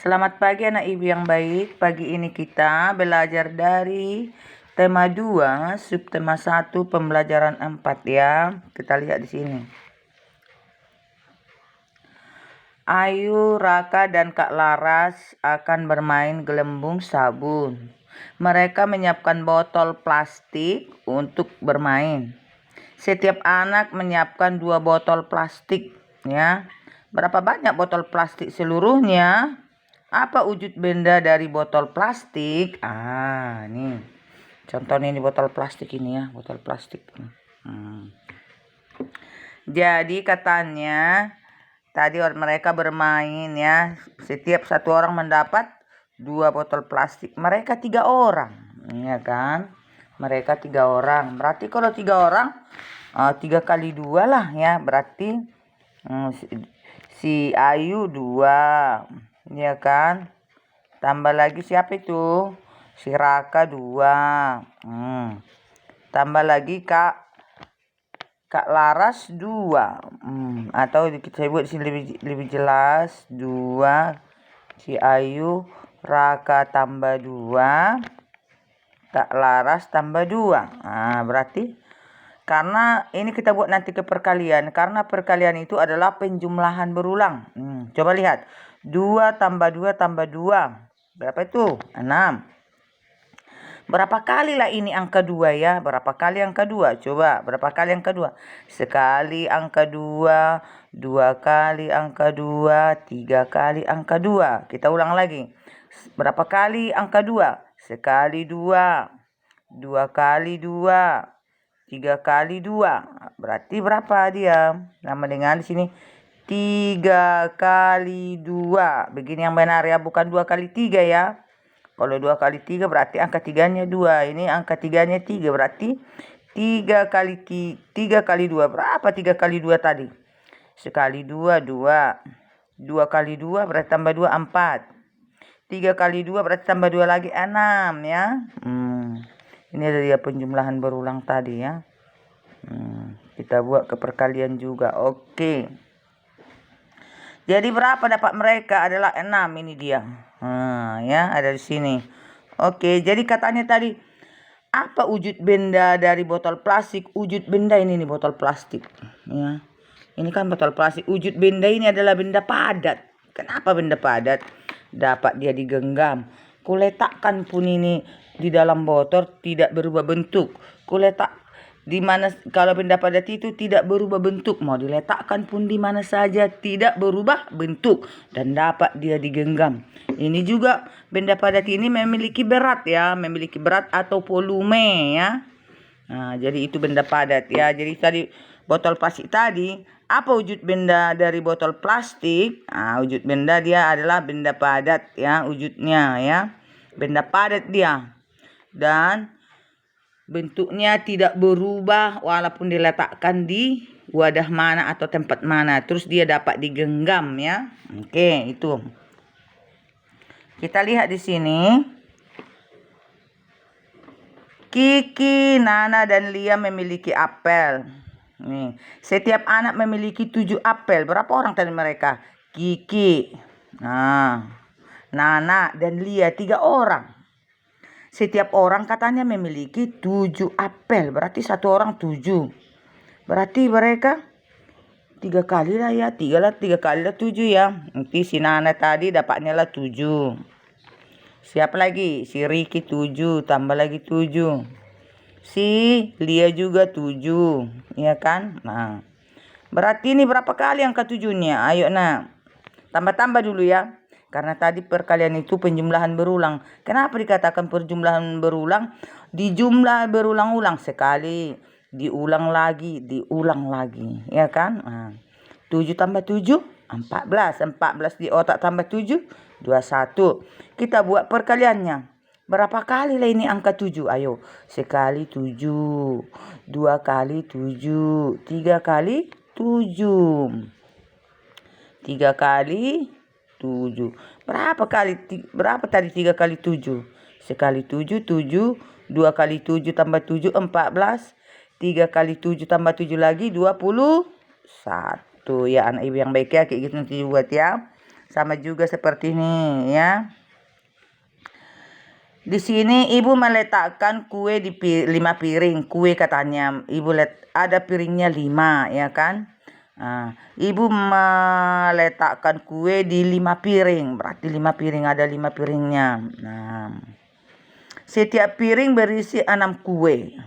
Selamat pagi anak ibu yang baik. Pagi ini kita belajar dari tema 2, subtema 1, pembelajaran 4 ya. Kita lihat di sini. Ayu, Raka, dan Kak Laras akan bermain gelembung sabun. Mereka menyiapkan botol plastik untuk bermain. Setiap anak menyiapkan 2 botol plastik ya. Berapa banyak botol plastik seluruhnya? Apa wujud benda dari botol plastik? Nih. Contohnya ini botol plastik ini ya, botol plastik. Jadi katanya tadi mereka bermain ya. Setiap satu orang mendapat 2 botol plastik. Mereka 3 orang, ya kan? Mereka 3 orang. Berarti kalau 3 orang 3 kali 2 lah ya. Berarti si Ayu 2. Ya kan, tambah lagi siapa itu, si Raka 2. Tambah lagi Kak Laras 2. Atau kita buat sini lebih jelas, 2 si Ayu, Raka tambah 2, Kak Laras tambah 2. Berarti karena ini kita buat nanti ke perkalian, karena perkalian itu adalah penjumlahan berulang. Coba lihat, 2 tambah 2 tambah 2. Berapa itu? 6. Berapa kali lah ini angka 2 ya? Berapa kali angka 2? Coba, berapa kali angka 2? Sekali angka 2, 2 kali angka 2, 3 kali angka 2. Kita ulang lagi. Berapa kali angka 2? Sekali 2, 2 kali 2, 3 kali 2. Berarti berapa dia? Sama dengan di sini 3 kali 2. Begini yang benar ya, bukan 2 kali 3 ya. Kalau 2 kali 3 berarti angka 3-nya 2. Ini angka 3-nya 3. Berarti 3 kali 2. Berapa 3 kali 2 tadi? Sekali 2, 2. 2 kali 2 berarti tambah 2, 4. 3 kali 2 berarti tambah 2 lagi, 6 ya. Ini dari penjumlahan berulang tadi ya. Kita buat ke perkalian juga. Oke. Jadi berapa dapat mereka adalah 6, ini dia. Ya, ada di sini. Oke, jadi katanya tadi apa wujud benda dari botol plastik? Wujud benda ini nih, botol plastik. Ya. Ini kan botol plastik. Wujud benda ini adalah benda padat. Kenapa benda padat? Dapat dia digenggam. Kuletakkan pun ini di dalam botol tidak berubah bentuk. Kuletak di mana, kalau benda padat itu tidak berubah bentuk, mau diletakkan pun di mana saja tidak berubah bentuk dan dapat dia digenggam. Ini juga benda padat ini memiliki berat ya, memiliki berat atau volume ya. Jadi itu benda padat ya. Jadi tadi botol plastik tadi, apa wujud benda dari botol plastik? Wujud benda dia adalah benda padat ya, wujudnya ya. Benda padat dia. Dan bentuknya tidak berubah walaupun diletakkan di wadah mana atau tempat mana. Terus dia dapat digenggam ya. Oke, itu. Kita lihat di sini. Kiki, Nana, dan Lia memiliki apel. Nih, setiap anak memiliki 7 apel. Berapa orang tadi mereka? Kiki, Nana, dan Lia, 3 orang. Setiap orang katanya memiliki 7 apel. Berarti satu orang 7. Berarti mereka 3 kali lah ya. 3 kali lah 7 ya. Nanti si Nana tadi dapatnya lah 7. Siapa lagi? Si Riki 7. Tambah lagi 7. Si Lia juga 7. Ya kan? Berarti ini berapa kali angka 7-nya? Ayo nak. Tambah-tambah dulu ya. Karena tadi perkalian itu penjumlahan berulang. Kenapa dikatakan penjumlahan berulang? Dijumlah berulang-ulang sekali. Diulang lagi. Ya kan? 7 tambah 7, 14. 14 di otak tambah 7, 21. Kita buat perkaliannya. Berapa kali lah ini angka 7? Ayo. Sekali 7. 2 kali 7. 3 kali 7. 3 kali 7. Berapa tadi 3 kali 7? Sekali 7, 7. 2 kali 7 tambah 7, 14. 3 kali 7 tambah 7 lagi, 21. Ya anak ibu yang baik ya, kayak gitu nanti buat ya. Sama juga seperti ini ya. Di sini ibu meletakkan kue di 5 piring. Kue katanya ibu ada piringnya 5 ya kan. Ibu meletakkan kue di 5 piring. Berarti 5 piring, ada 5 piringnya. Nah, setiap piring berisi 6 kue.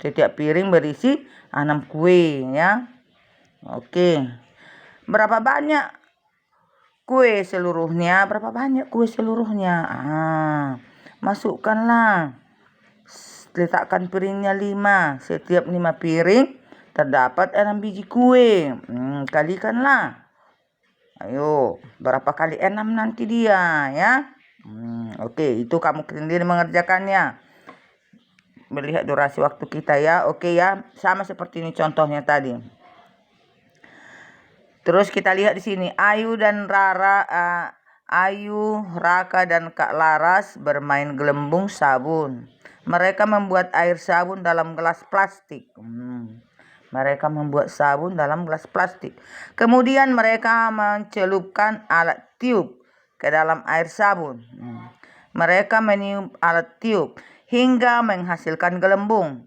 Setiap piring berisi 6 kue ya. Oke. Berapa banyak kue seluruhnya? Berapa banyak kue seluruhnya? Masukkanlah. Letakkan piringnya 5. Setiap 5 piring terdapat 6 biji kue. Kalikanlah. Ayo, berapa kali 6 nanti dia ya? Oke, itu kamu sendiri mengerjakannya. Melihat durasi waktu kita ya. Oke ya, sama seperti ini contohnya tadi. Terus kita lihat di sini Ayu, Raka dan Kak Laras bermain gelembung sabun. Mereka membuat air sabun dalam gelas plastik. Mereka membuat sabun dalam gelas plastik. Kemudian mereka mencelupkan alat tiup ke dalam air sabun. Mereka meniup alat tiup hingga menghasilkan gelembung.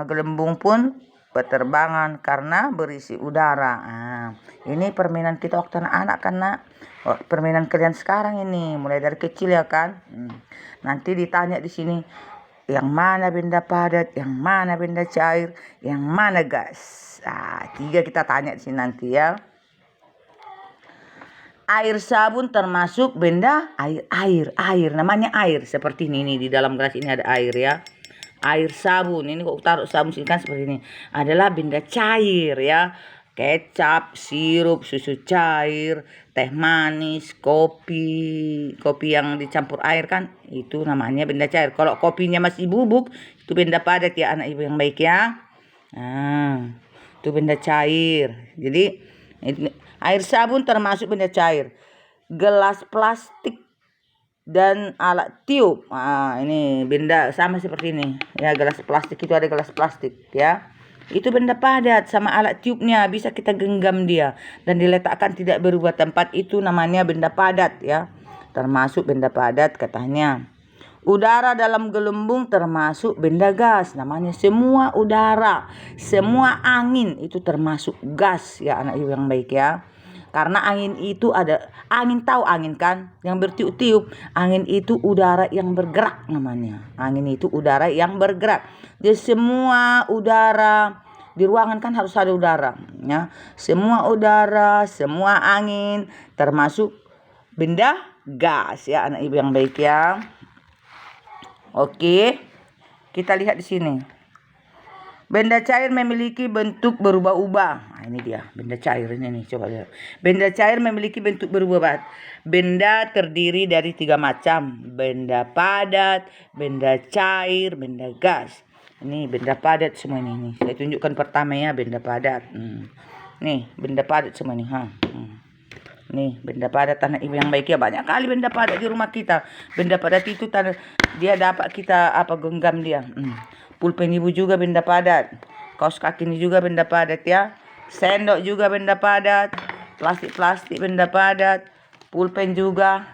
Gelembung pun berterbangan karena berisi udara. Ini permainan kita waktu anak-anak kan nak. Permainan kalian sekarang ini mulai dari kecil ya kan. Nanti ditanya di sini, yang mana benda padat, yang mana benda cair, yang mana gas. 3 kita tanya di sini nanti ya. Air sabun termasuk benda air. Namanya air. Seperti ini di dalam gelas ini ada air ya. Air sabun. Ini kok taruh sabun sini kan seperti ini. Adalah benda cair ya. Kecap, sirup, susu cair, teh manis, kopi yang dicampur air kan. Itu namanya benda cair. Kalau kopinya masih bubuk, itu benda padat ya anak ibu yang baik ya. Itu benda cair. Jadi air sabun termasuk benda cair. Gelas plastik dan alat tiup. Ini benda sama seperti ini. Ya, gelas plastik itu ada gelas plastik ya. Itu benda padat sama alat tiupnya bisa kita genggam dia dan diletakkan tidak berubah tempat, itu namanya benda padat ya. Termasuk benda padat katanya. Udara dalam gelembung termasuk benda gas, namanya semua udara, semua angin itu termasuk gas ya anak ibu yang baik ya. Karena angin itu tahu angin kan, yang bertiup-tiup. Angin itu udara yang bergerak namanya. Angin itu udara yang bergerak. Jadi semua udara di ruangan kan harus ada udara ya. Semua udara, semua angin termasuk benda gas ya anak ibu yang baik ya. Oke. Kita lihat di sini. Benda cair memiliki bentuk berubah-ubah. Ini dia benda cair ini nih, coba lihat. Benda cair memiliki bentuk berubah-ubah. Benda terdiri dari 3 macam. Benda padat, benda cair, benda gas. Ini benda padat semua ini. Saya tunjukkan pertama ya benda padat. Nih benda padat semua nih. Nih benda padat anak ibu yang baik ya. Banyak kali benda padat di rumah kita. Benda padat itu dia dapat kita genggam dia. Pulpen ibu juga benda padat. Kaos kaki ini juga benda padat ya. Sendok juga benda padat. Plastik benda padat. Pulpen juga.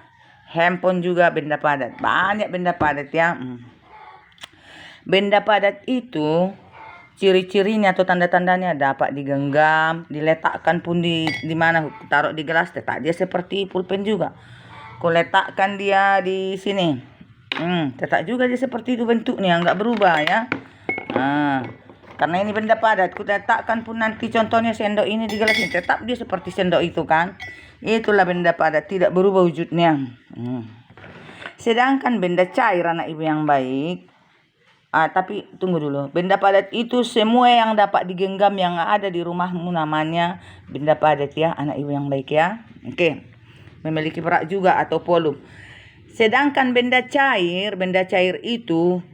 Handphone juga benda padat. Banyak benda padat ya. Benda padat itu ciri-cirinya atau tanda-tandanya dapat digenggam, diletakkan pun di mana, taruh di gelas, letak dia seperti pulpen juga. Kau letakkan dia di sini. Tetap juga dia seperti itu bentuknya, enggak berubah ya. Karena ini benda padat, ku letakkan pun nanti contohnya sendok ini di gelas ini, tetap dia seperti sendok itu kan. Itulah benda padat, tidak berubah wujudnya. Sedangkan benda cair anak ibu yang baik, tapi tunggu dulu. Benda padat itu semua yang dapat digenggam yang ada di rumahmu, namanya benda padat ya anak ibu yang baik ya. Oke. Memiliki perak juga atau volume. Sedangkan benda cair itu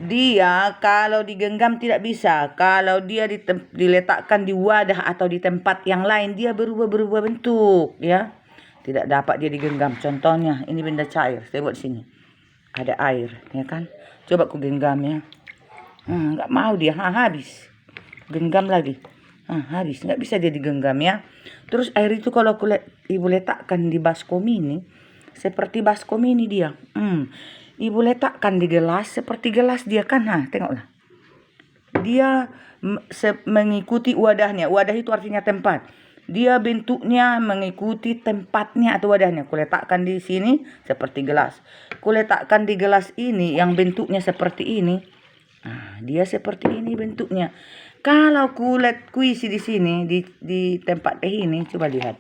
dia kalau digenggam tidak bisa. Kalau dia diletakkan di wadah atau di tempat yang lain, dia berubah bentuk ya. Tidak dapat dia digenggam. Contohnya ini benda cair. Saya buat sini. Ada air ya kan. Coba ku genggam ya. Enggak mau dia. Habis. Genggam lagi. Habis. Enggak bisa dia digenggam ya. Terus air itu kalau ibu letakkan di baskom ini, seperti baskom ini dia. Ibu letakkan di gelas, seperti gelas dia kan. Tengoklah. Dia mengikuti wadahnya. Wadah itu artinya tempat. Dia bentuknya mengikuti tempatnya atau wadahnya. Kuletakkan di sini seperti gelas. Kuletakkan di gelas ini yang bentuknya seperti ini. Dia seperti ini bentuknya. Kalau kuisi di sini di tempat teh ini, coba lihat.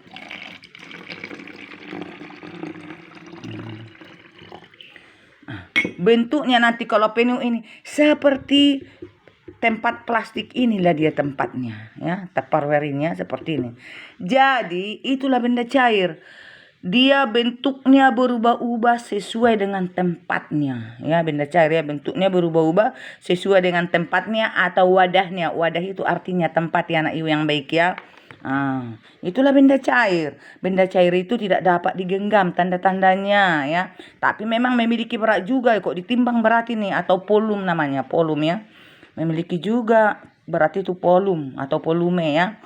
Bentuknya nanti kalau penuh ini seperti tempat plastik, inilah dia tempatnya ya, tupperware-nya seperti ini. Jadi itulah benda cair. Dia bentuknya berubah-ubah sesuai dengan tempatnya ya, benda cair ya, bentuknya berubah-ubah sesuai dengan tempatnya atau wadahnya. Wadah itu artinya tempat ya anak ibu yang baik ya. Itulah benda cair. Benda cair itu tidak dapat digenggam, tanda-tandanya ya. Tapi memang memiliki berat juga kok, ditimbang berat ini, atau volum namanya, volum ya. Memiliki juga berat itu volum atau volume ya.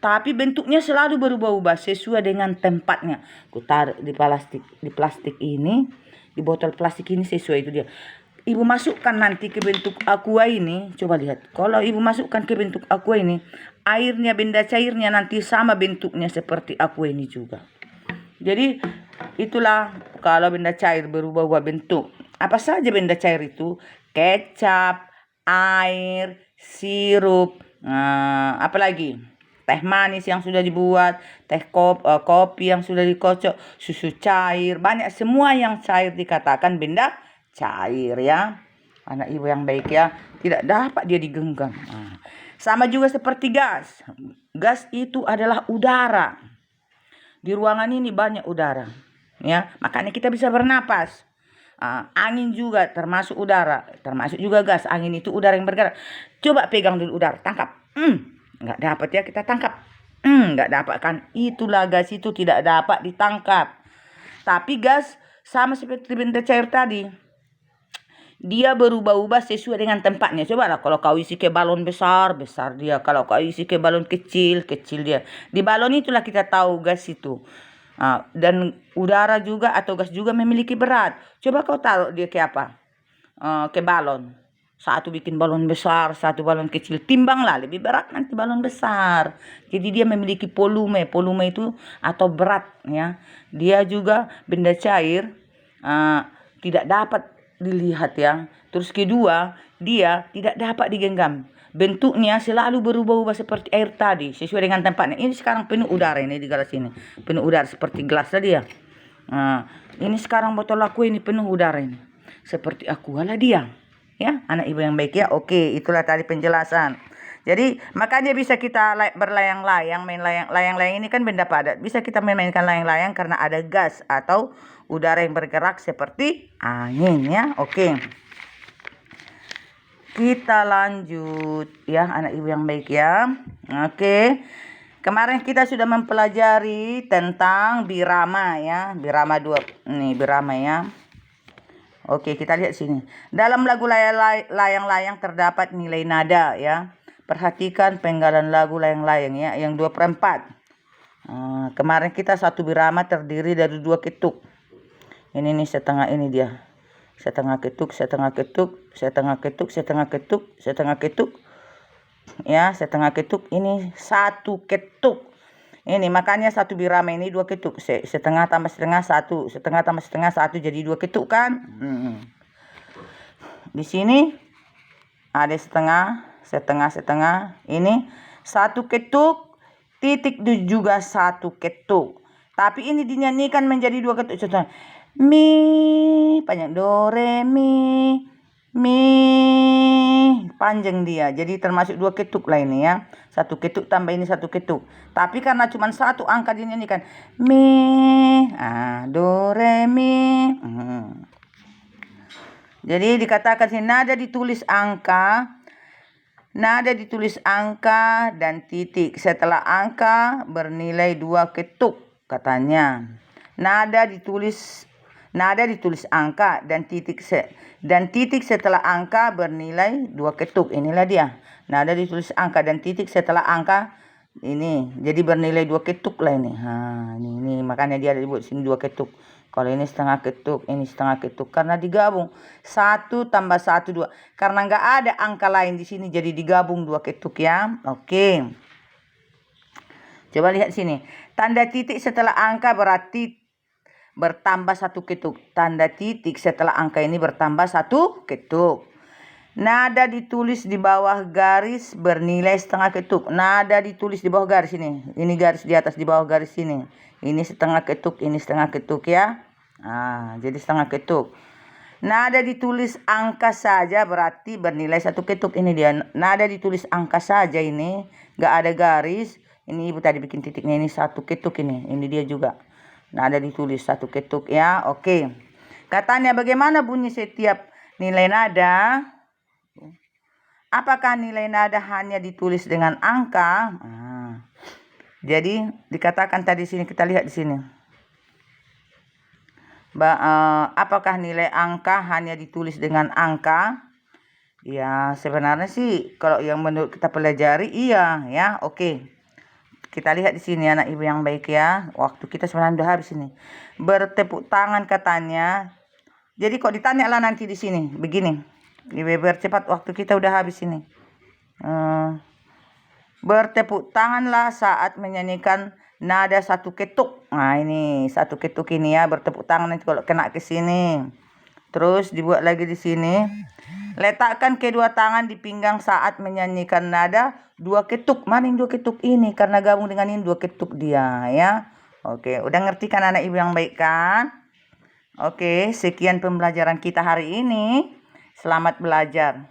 Tapi bentuknya selalu berubah-ubah sesuai dengan tempatnya. Ku taruh di plastik ini, di botol plastik ini sesuai itu dia. Ibu masukkan nanti ke bentuk aqua ini, coba lihat. Kalau ibu masukkan ke bentuk aqua ini, airnya, benda cairnya nanti sama bentuknya seperti aqua ini juga. Jadi itulah kalau benda cair berubah-ubah bentuk. Apa saja benda cair itu? Kecap, air, sirup, apalagi? Teh manis yang sudah dibuat, kopi yang sudah dikocok, susu cair, banyak, semua yang cair dikatakan benda cair ya. Anak ibu yang baik ya, tidak dapat dia digenggam. Sama juga seperti gas. Gas itu adalah udara. Di ruangan ini banyak udara ya, makanya kita bisa bernapas. Angin juga termasuk udara, termasuk juga gas. Angin itu udara yang bergerak. Coba pegang dulu udara, tangkap. Nggak dapat ya kita tangkap. Nggak dapat kan. Itulah gas itu tidak dapat ditangkap. Tapi gas sama seperti benda cair tadi. Dia berubah-ubah sesuai dengan tempatnya. Coba lah kalau kau isi ke balon besar, besar dia. Kalau kau isi ke balon kecil, kecil dia. Di balon itulah kita tahu gas itu. Dan udara juga atau gas juga memiliki berat. Coba kau taruh dia ke apa? Ke balon. Satu bikin balon besar, satu balon kecil. Timbanglah, lebih berat nanti balon besar. Jadi dia memiliki volume. Volume itu atau berat ya. Dia juga benda cair, tidak dapat dilihat ya. Terus kedua, dia tidak dapat digenggam. Bentuknya selalu berubah-ubah seperti air tadi, sesuai dengan tempatnya. Ini sekarang penuh udara ini di gelas ini. Penuh udara seperti gelas tadi ya. Ini sekarang botol aqua ini penuh udara ini. Seperti aqua lah dia. Ya, anak ibu yang baik ya. Oke, itulah tadi penjelasan. Jadi makanya bisa kita berlayang-layang, main layang-layang ini kan benda padat. Bisa kita memainkan layang-layang karena ada gas atau udara yang bergerak seperti angin ya. Oke. Kita lanjut ya anak ibu yang baik ya. Oke. Kemarin kita sudah mempelajari tentang birama ya. Birama 2. Nih birama ya. Oke, kita lihat sini. Dalam lagu layang-layang terdapat nilai nada ya. Perhatikan penggalan lagu layang-layang ya, yang 2/4. Kemarin kita satu birama terdiri dari 2 ketuk. Ini nih setengah ini dia. Setengah ketuk, setengah ketuk, setengah ketuk, setengah ketuk, setengah ketuk. Ya, setengah ketuk ini 1 ketuk. Ini makanya satu birama ini 2 ketuk. Setengah tambah setengah 1, setengah tambah setengah 1 jadi 2 ketuk kan? Di sini ada setengah, setengah, setengah. Ini 1 ketuk, titik juga 1 ketuk. Tapi ini dinyanyikan menjadi 2 ketuk. Contoh, mi, panjang, do, re, mi, panjang dia. Jadi termasuk 2 ketuk lah ini ya. 1 ketuk tambah ini 1 ketuk. Tapi karena cuma 1 angka dinyanyikan, mi, do, re, mi. Jadi dikatakan sini nada ditulis angka dan titik. Setelah angka bernilai 2 ketuk katanya. Nada ditulis angka dan titik setelah angka bernilai 2 ketuk. Inilah dia. Nada ditulis angka dan titik setelah angka Ini jadi bernilai 2 ketuk lah ini. Ini makanya dia dibuat sini 2 ketuk. Kalau ini setengah ketuk, ini setengah ketuk karena digabung 1 tambah 1 2. Karena nggak ada angka lain di sini jadi digabung 2 ketuk ya. Oke. Coba lihat sini. Tanda titik setelah angka berarti bertambah 1 ketuk. Tanda titik setelah angka ini bertambah 1 ketuk. Nada ditulis di bawah garis bernilai setengah ketuk. Nada ditulis di bawah garis ini. Ini garis di atas di bawah garis ini. Ini setengah ketuk, ini setengah ketuk ya. Jadi setengah ketuk. Nada ditulis angka saja berarti bernilai 1 ketuk. Ini dia. Nada ditulis angka saja ini. Gak ada garis. Ini ibu tadi bikin titiknya ini 1 ketuk ini. Ini dia juga. Nada ditulis 1 ketuk ya. Oke. Katanya bagaimana bunyi setiap nilai nada? Apakah nilai nada hanya ditulis dengan angka? Jadi dikatakan tadi sini, kita lihat di sini. Apakah nilai angka hanya ditulis dengan angka? Ya sebenarnya sih kalau yang menurut kita pelajari iya ya. Oke. Kita lihat di sini anak ibu yang baik ya. Waktu kita sebenarnya udah habis ini. Bertepuk tangan katanya. Jadi kok ditanya lah nanti di sini begini. Bercepat waktu kita udah habis ini. Bertepuk tanganlah saat menyanyikan nada 1 ketuk. Ini 1 ketuk ini ya, bertepuk tangan nanti kalau kena ke sini. Terus dibuat lagi di sini. Letakkan kedua tangan di pinggang saat menyanyikan nada 2 ketuk. Mana yang 2 ketuk ini? Karena gabung dengan ini 2 ketuk dia ya. Oke, udah ngerti kan anak ibu yang baik kan? Oke, sekian pembelajaran kita hari ini. Selamat belajar.